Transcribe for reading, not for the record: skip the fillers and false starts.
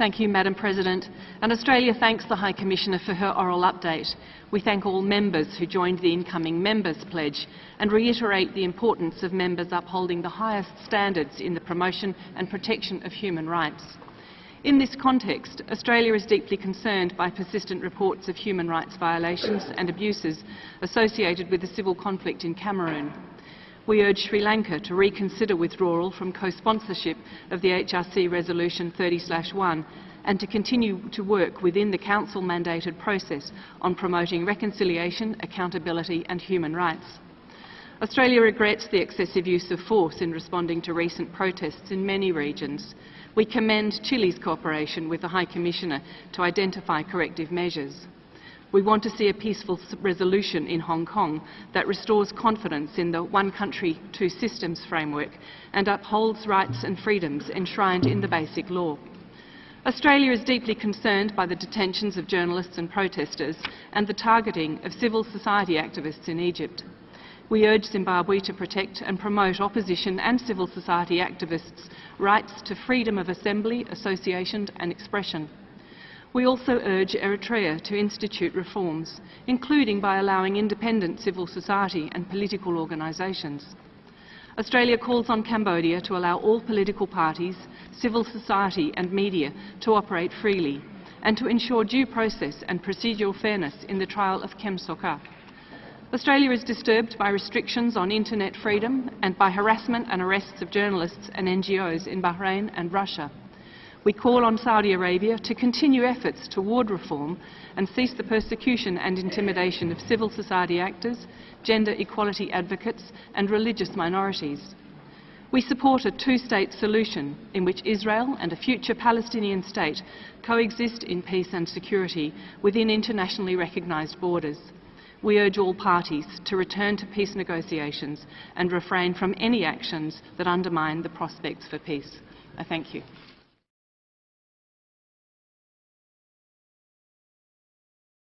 Thank you, Madam President. And Australia thanks the High Commissioner for her oral update. We thank all members who joined the incoming Members' Pledge and reiterate the importance of members upholding the highest standards in the promotion and protection of human rights. In this context, Australia is deeply concerned by persistent reports of human rights violations and abuses associated with the civil conflict in Cameroon. We urge Sri Lanka to reconsider withdrawal from co-sponsorship of the HRC Resolution 30/1 and to continue to work within the Council-mandated process on promoting reconciliation, accountability and human rights. Australia regrets the excessive use of force in responding to recent protests in many regions. We commend Chile's cooperation with the High Commissioner to identify corrective measures. We want to see a peaceful resolution in Hong Kong that restores confidence in the one country, two systems framework and upholds rights and freedoms enshrined in the Basic Law. Australia is deeply concerned by the detentions of journalists and protesters and the targeting of civil society activists in Egypt. We urge Zimbabwe to protect and promote opposition and civil society activists' rights to freedom of assembly, association and expression. We also urge Eritrea to institute reforms, including by allowing independent civil society and political organisations. Australia calls on Cambodia to allow all political parties, civil society and media to operate freely and to ensure due process and procedural fairness in the trial of Kem Sokha. Australia is disturbed by restrictions on internet freedom and by harassment and arrests of journalists and NGOs in Bahrain and Russia. We call on Saudi Arabia to continue efforts toward reform and cease the persecution and intimidation of civil society actors, gender equality advocates and religious minorities. We support a two-state solution in which Israel and a future Palestinian state coexist in peace and security within internationally recognised borders. We urge all parties to return to peace negotiations and refrain from any actions that undermine the prospects for peace. I thank you.